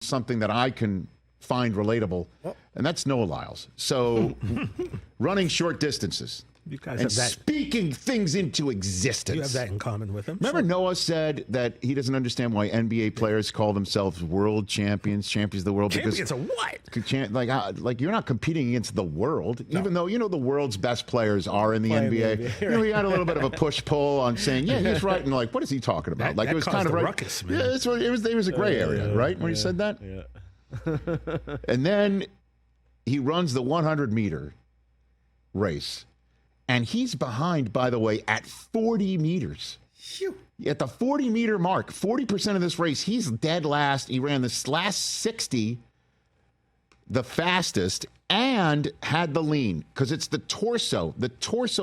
something that I can find relatable, and that's Noah Lyles. So running short distances. You guys and have that. Speaking things into existence. You have that in common with him. Remember Noah said that he doesn't understand why NBA players call themselves world champions of the world. Champions of what? Like you're not competing against the world, even though the world's best players are in the NBA. He had a little bit of a push-pull on saying, yeah, he's right, and like, what is he talking about? That it was kind of right. Ruckus, man. Yeah, it was a gray area, right, when he said that? Yeah. And then he runs the 100-meter race. And he's behind, by the way, at 40 meters. Phew. At the 40-meter mark, 40% of this race, he's dead last. He ran this last 60, the fastest, and had the lean, because it's the torso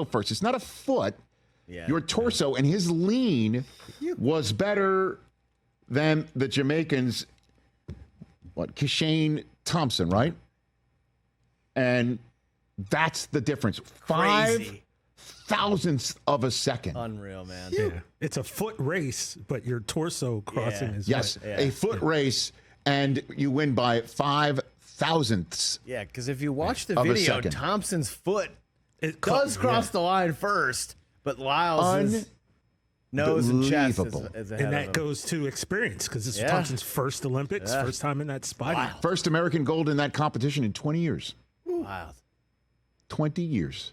first. It's not a foot, your torso, and his lean was better than the Jamaicans, Kishane Thompson, right? And that's the difference. Crazy. 5,000ths of a second. Unreal, man. Yeah. It's a foot race, but your torso crossing is yes, right. a foot race, and you win by 5,000ths. Yeah, because if you watch the video, Thompson's foot does cross the line first, but Lyles' nose and chest is ahead of him. And that goes to experience, because this is Thompson's first Olympics, first time in that spot. Wow. First American gold in that competition in 20 years. Wow. 20 years.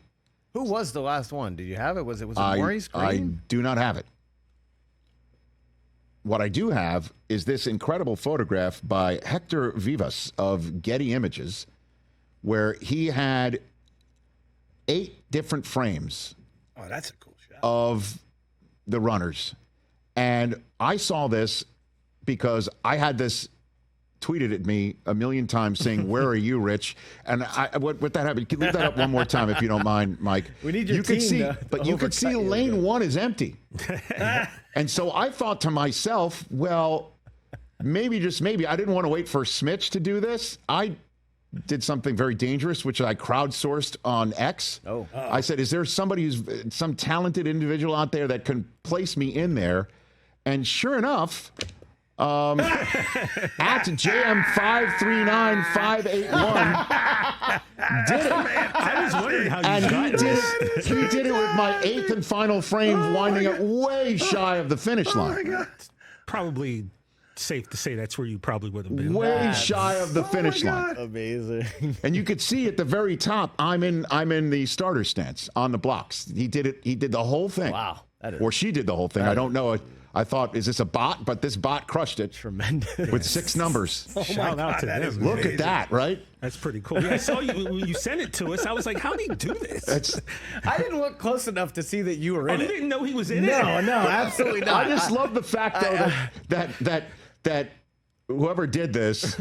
Who was the last one? Did you have it? Was it Maurice Green? I do not have it. What I do have is this incredible photograph by Hector Vivas of Getty Images, where he had 8 different frames. Oh, that's a cool shot. Of the runners. And I saw this because I had this tweeted at me a million times saying, "Where are you, Rich?" And what that happened? Leave that up one more time if you don't mind, Mike. We need your team. But you could see lane 1 is empty. And so I thought to myself, well, maybe, just maybe, I didn't want to wait for Smitch to do this. I did something very dangerous, which I crowdsourced on X. I said, is there somebody some talented individual out there that can place me in there? And sure enough, at JM539581 did it. I was wondering how you got this. He did it with my 8th and final frame, winding up way shy of the finish line. Oh my God. Probably safe to say that's where you probably would have been. Way shy of the finish line. Amazing. And you could see at the very top, I'm in the starter stance on the blocks. He did it. He did the whole thing. Wow. Or she did the whole thing. I don't know. I thought, is this a bot? But this bot crushed it. Tremendous. With 6 numbers. Shout out to them. Look at that, right? That's pretty cool. Yeah, I saw you when you sent it to us. I was like, how did he do this? I didn't look close enough to see that you were in it. You didn't know he was in it? No, absolutely not. I just love the fact, though, that whoever did this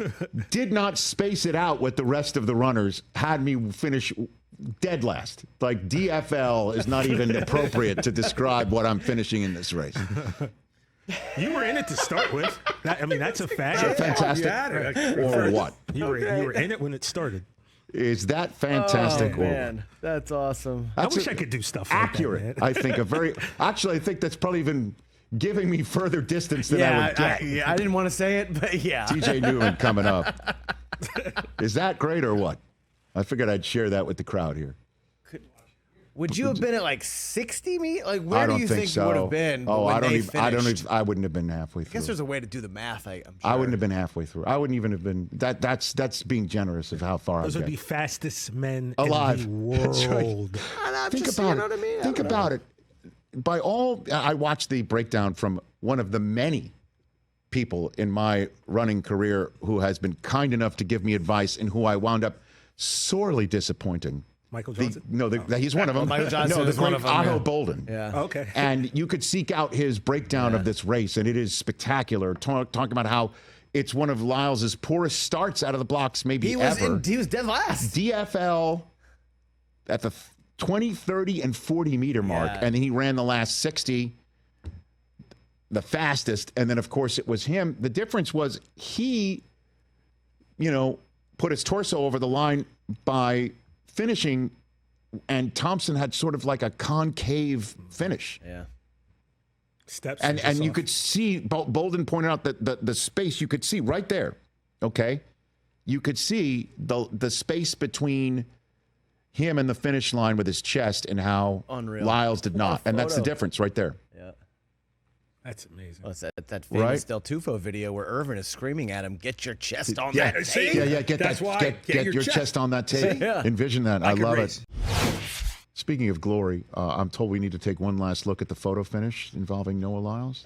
did not space it out with the rest of the runners, had me finish dead last. Like, DFL is not even appropriate to describe what I'm finishing in this race. You were in it to start with. That's a fact. Is that fantastic? Or what? You were in it when it started. Is that fantastic? Oh, man. That's awesome. I wish I could do stuff like accurate, that, man. I think. Actually, I think that's probably even giving me further distance than I would get. I didn't want to say it, but yeah. TJ Newman coming up. Is that great or what? I figured I'd share that with the crowd here. Would you have been at like 60 meters? Like, where do you think you would have been? Oh, when I don't finished? even. I wouldn't have been halfway through. I guess there's a way to do the math. I'm sure. I wouldn't have been halfway through. I wouldn't even have been. That's being generous of how far. Those would be fastest men alive in the world. That's right. Think about it. Think about it. By all, I watched the breakdown from one of the many people in my running career who has been kind enough to give me advice and who I wound up sorely disappointing. Michael Johnson? He's one of them. Michael Johnson the is one great of them. Otto Bolden. Yeah. Okay. And you could seek out his breakdown of this race, and it is spectacular. Talking about how it's one of Lyles' poorest starts out of the blocks maybe ever. He was dead last. DFL at the 20, 30, and 40-meter mark, and then he ran the last 60, the fastest, and then, of course, it was him. The difference was he, put his torso over the line by finishing, and Thompson had sort of like a concave finish. Yeah. Steps and you could see, Bolden pointed out that the space you could see right there. okay, you could see the space between him and the finish line with his chest and how Unreal. Lyles did not. And that's the difference right there. Yeah. That's amazing. Well, it's that famous Del Tufo video where Irvin is screaming at him, "Get your chest on that tape." Yeah, get your chest on that tape. Yeah. Envision that. I love it. Speaking of glory, I'm told we need to take one last look at the photo finish involving Noah Lyles.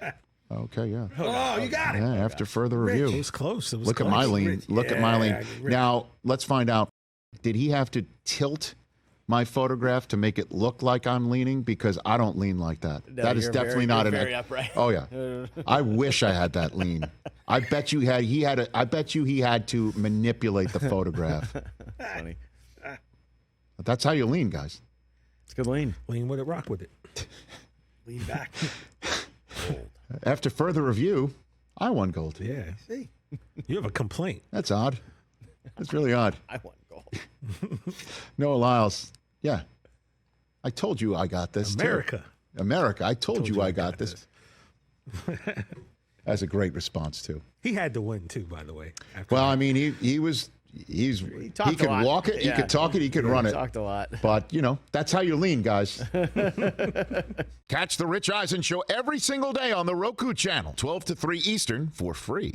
Okay, yeah. Oh, you got it. Yeah, after further review. It was close. It was Look close. at my lean. Look at my lean. Rich. Now, let's find out. Did he have to tilt my photograph to make it look like I'm leaning? Because I don't lean like that. No, that is definitely not very upright. Oh yeah. I wish I had that lean. I bet you he had to manipulate the photograph. Funny. But that's how you lean, guys. It's a good lean. Lean with it, rock with it. Lean back. After further review, I won gold. Yeah. See, you have a complaint. That's odd. That's really odd. I won gold. Noah Lyles. Yeah. I told you I got this. America. Too. America. I told you I got this. That's a great response, too. He had to win, too, by the way. Well, I mean, he could walk it, he could talk it, he could run it. He talked a lot. But, that's how you lean, guys. Catch the Rich Eisen Show every single day on the Roku channel, 12 to 3 Eastern, for free.